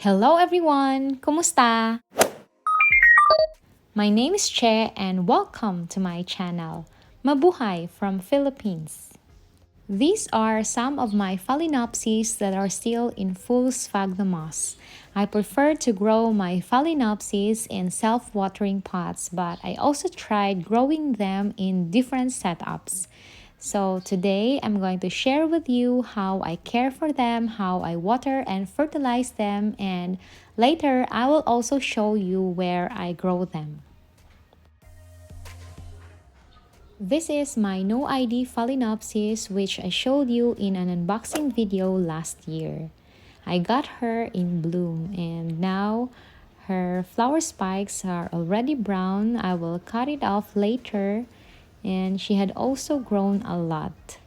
Hello everyone! Kumusta? My name is Che and welcome to my channel, Mabuhay from Philippines. These are some of my Phalaenopsis that are still in full sphagnum moss. I prefer to grow my Phalaenopsis in self-watering pots, but I also tried growing them in different setups. So today I'm going to share with you how I care for them, how I water and fertilize them, and later I will also show you where I grow them. This is my no ID Phalaenopsis, which I showed you in an unboxing video last year. I got her in bloom and now her flower spikes are already brown. I will cut it off later, and she had also grown a lot.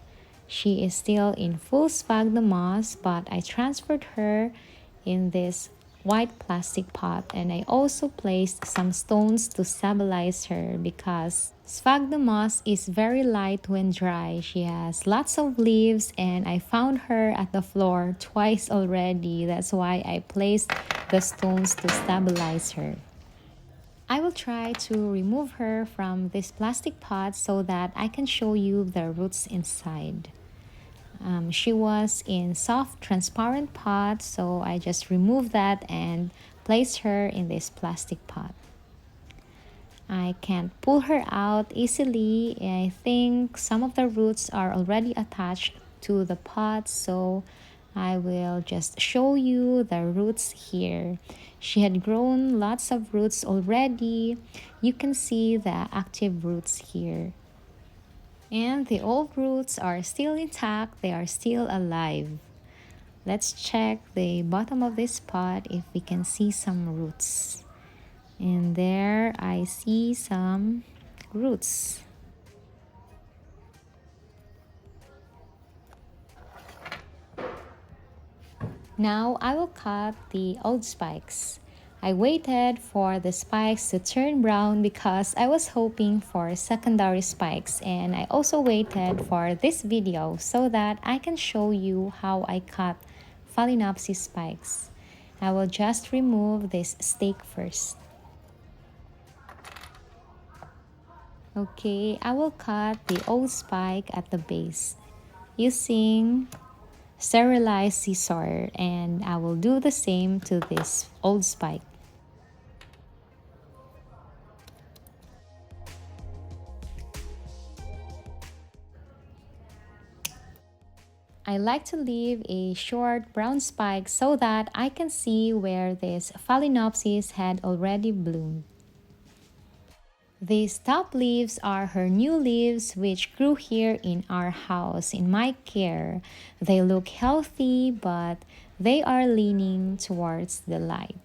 She is still in full sphagnum moss, but I transferred her in this white plastic pot, and I also placed some stones to stabilize her because sphagnum moss is very light when dry. She has lots of leaves and I found her at the floor twice already. That's why I placed the stones to stabilize her. I will try to remove her from this plastic pot so that I can show you the roots inside. She was in soft transparent pot, so I just removed that and placed her in this plastic pot. I can't pull her out easily. I think some of the roots are already attached to the pot, so I will just show you the roots here. She had grown lots of roots already. You can see the active roots here. And the old roots are still intact, they are still alive. Let's check the bottom of this pot if we can see some roots. And there I see some roots. Now I will cut the old spikes. I waited for the spikes to turn brown because I was hoping for secondary spikes, and I also waited for this video so that I can show you how I cut Phalaenopsis spikes. I will just remove this stake first. Okay, I will cut the old spike at the base using sterilized scissor, and I will do the same to this old spike. I like to leave a short brown spike so that I can see where this Phalaenopsis had already bloomed. These top leaves are her new leaves which grew here in our house in my care. They look healthy, but they are leaning towards the light.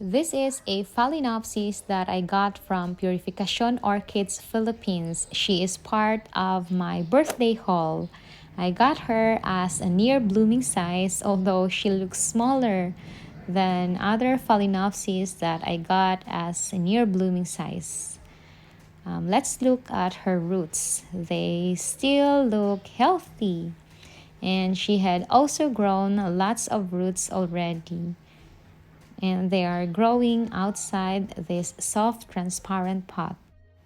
This is a Phalaenopsis that I got from Purificación Orchids Philippines. She is part of my birthday haul. I got her as a near blooming size, although she looks smaller than other Phalaenopsis that I got as a near blooming size. Let's look at her roots. They still look healthy, and she had also grown lots of roots already, and they are growing outside this soft transparent pot.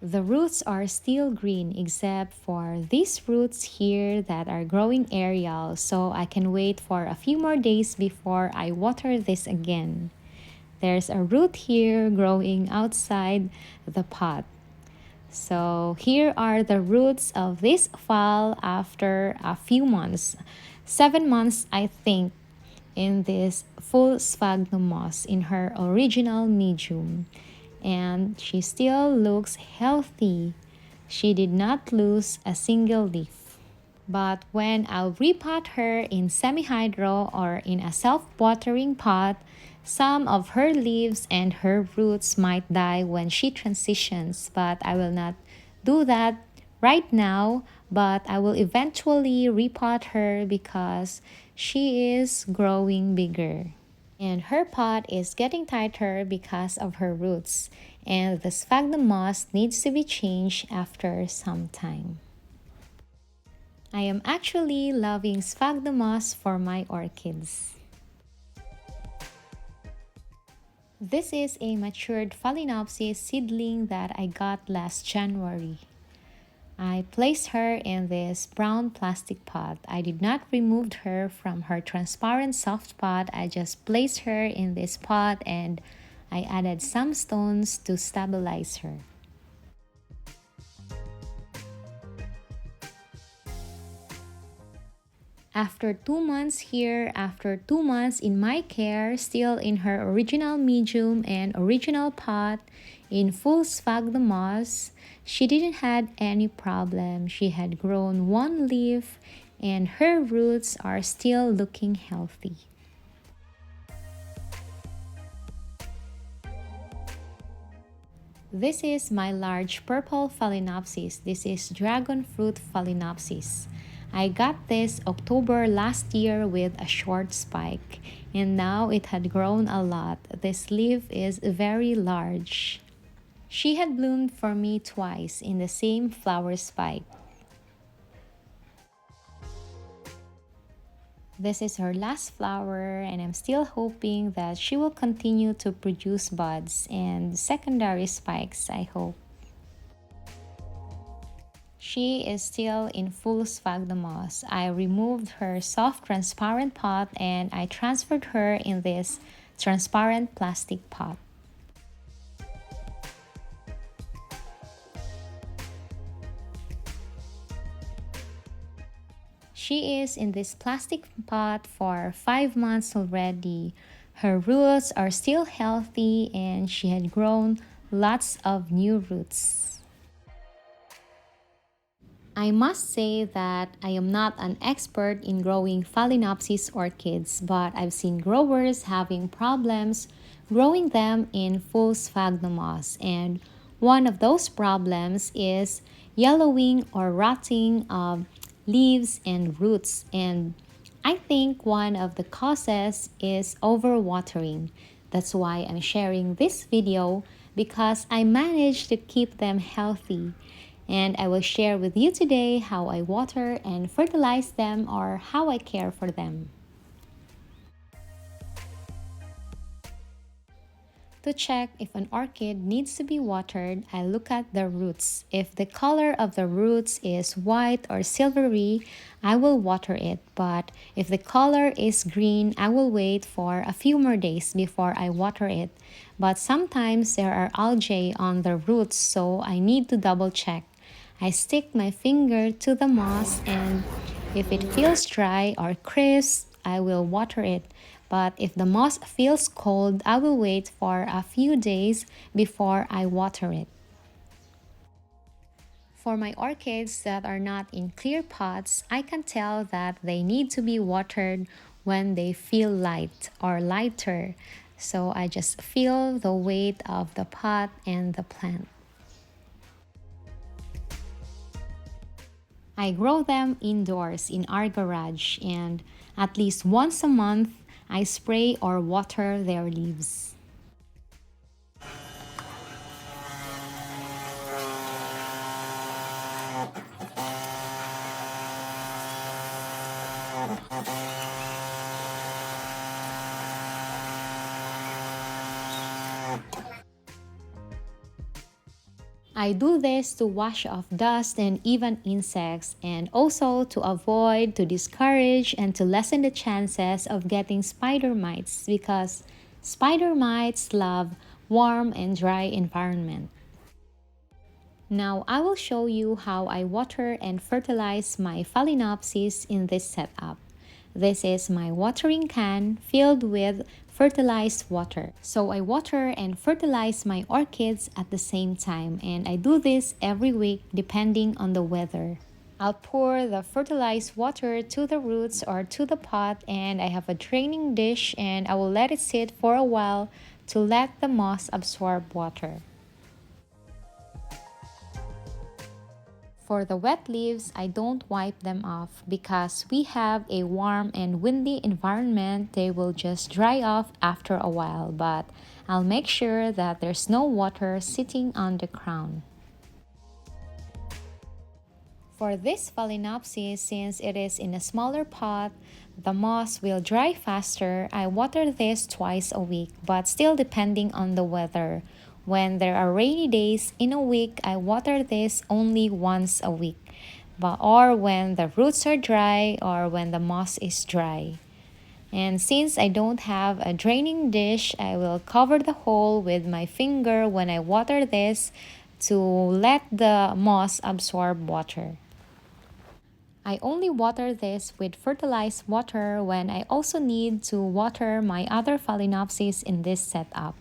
The roots are still green except for these roots here that are growing aerial, so I can wait for a few more days before I water this again. There's a root here growing outside the pot. So here are the roots of this phal after a few months, 7 months I think, in this full sphagnum moss in her original medium, and she still looks healthy. She did not lose a single leaf. But when I'll repot her in semi-hydro or in a self-watering pot, some of her leaves and her roots might die when she transitions, but I will not do that right now, but I will eventually repot her because she is growing bigger. And her pot is getting tighter because of her roots, and the sphagnum moss needs to be changed after some time. I am actually loving sphagnum moss for my orchids. This is a matured Phalaenopsis seedling that I got last January. I placed her in this brown plastic pot. I did not remove her from her transparent soft pot. I just placed her in this pot and I added some stones to stabilize her. After 2 months here, after 2 months in my care, still in her original medium and original pot, in full sphagnum moss, she didn't had any problem. She had grown one leaf and her roots are still looking healthy. This is my large purple Phalaenopsis. This is dragon fruit Phalaenopsis. I got this October last year with a short spike and now it had grown a lot. This leaf is very large. She had bloomed for me twice in the same flower spike. This is her last flower and I'm still hoping that she will continue to produce buds and secondary spikes, I hope. She is still in full sphagnum moss. I removed her soft transparent pot and I transferred her in this transparent plastic pot. She is in this plastic pot for 5 months already. Her roots are still healthy and she had grown lots of new roots. I must say that I am not an expert in growing Phalaenopsis orchids, but I've seen growers having problems growing them in full sphagnum moss, and one of those problems is yellowing or rotting of leaves and roots, and I think one of the causes is overwatering. That's why I'm sharing this video because I managed to keep them healthy. And I will share with you today how I water and fertilize them or how I care for them. To check if an orchid needs to be watered, I look at the roots. If the color of the roots is white or silvery, I will water it. But if the color is green, I will wait for a few more days before I water it. But sometimes there are algae on the roots, so I need to double check. I stick my finger to the moss and if it feels dry or crisp, I will water it. But if the moss feels cold, I will wait for a few days before I water it. For my orchids that are not in clear pots, I can tell that they need to be watered when they feel light or lighter. So I just feel the weight of the pot and the plant. I grow them indoors in our garage and at least once a month, I spray or water their leaves. I do this to wash off dust and even insects, and also to avoid, to discourage, and to lessen the chances of getting spider mites because spider mites love warm and dry environment. Now I will show you how I water and fertilize my Phalaenopsis in this setup. This is my watering can filled with fertilized water. So I water and fertilize my orchids at the same time, and I do this every week depending on the weather. I'll pour the fertilized water to the roots or to the pot, and I have a draining dish and I will let it sit for a while to let the moss absorb water. For the wet leaves, I don't wipe them off because we have a warm and windy environment. They will just dry off after a while, but I'll make sure that there's no water sitting on the crown. For this Phalaenopsis, since it is in a smaller pot, the moss will dry faster. I water this twice a week, but still depending on the weather. When there are rainy days in a week, I water this only once a week, or when the roots are dry or when the moss is dry. And since I don't have a draining dish, I will cover the hole with my finger when I water this to let the moss absorb water. I only water this with fertilized water when I also need to water my other Phalaenopsis in this setup.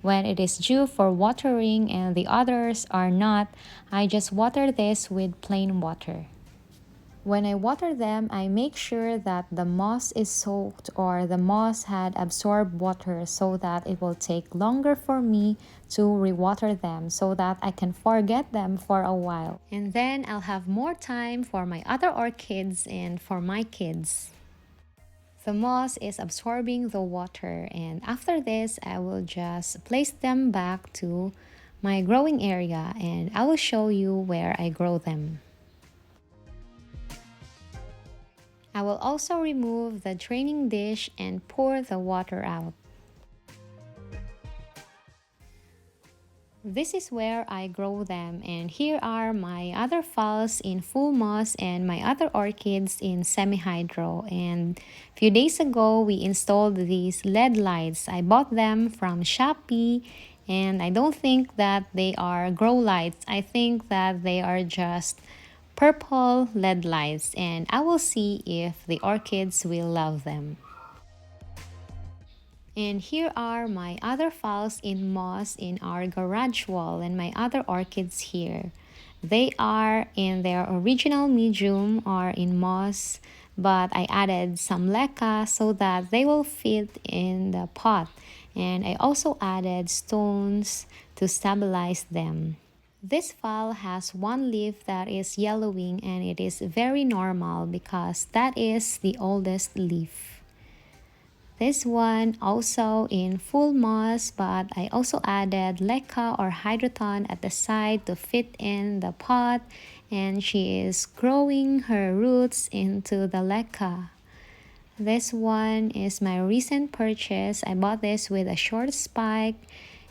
When it is due for watering and the others are not, I just water this with plain water. When I water them, I make sure that the moss is soaked or the moss had absorbed water so that it will take longer for me to rewater them so that I can forget them for a while. And then I'll have more time for my other orchids and for my kids. The moss is absorbing the water, and after this, I will just place them back to my growing area and I will show you where I grow them. I will also remove the draining dish and pour the water out. This is where I grow them, and here are my other phals in full moss and my other orchids in semi-hydro. And a few days ago, we installed these LED lights. I bought them from Shopee, and I don't think that they are grow lights. I think that they are just purple LED lights, and I will see if the orchids will love them. And here are my other phals in moss in our garage wall and my other orchids here. They are in their original medium or in moss, but I added some leca so that they will fit in the pot. And I also added stones to stabilize them. This phal has one leaf that is yellowing, and it is very normal because that is the oldest leaf. This one also in full moss, but I also added leca or hydroton at the side to fit in the pot, and she is growing her roots into the leca. This one is my recent purchase. I bought this with a short spike,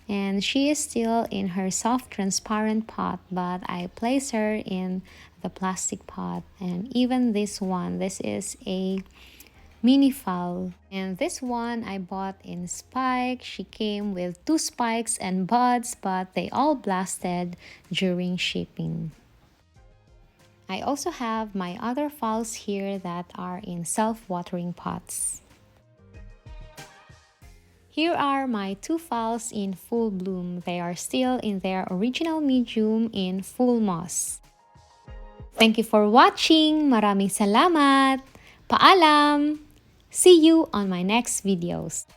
and she is still in her soft transparent pot, but I place her in the plastic pot. And even this one, this is a mini phal, and this one I bought in spike. She came with 2 spikes and buds, but they all blasted during shipping. I also have my other phals here that are in self-watering pots. Here are my 2 phals in full bloom. They are still in their original medium in full moss. Thank you for watching. Maraming salamat. Paalam. See you on my next videos.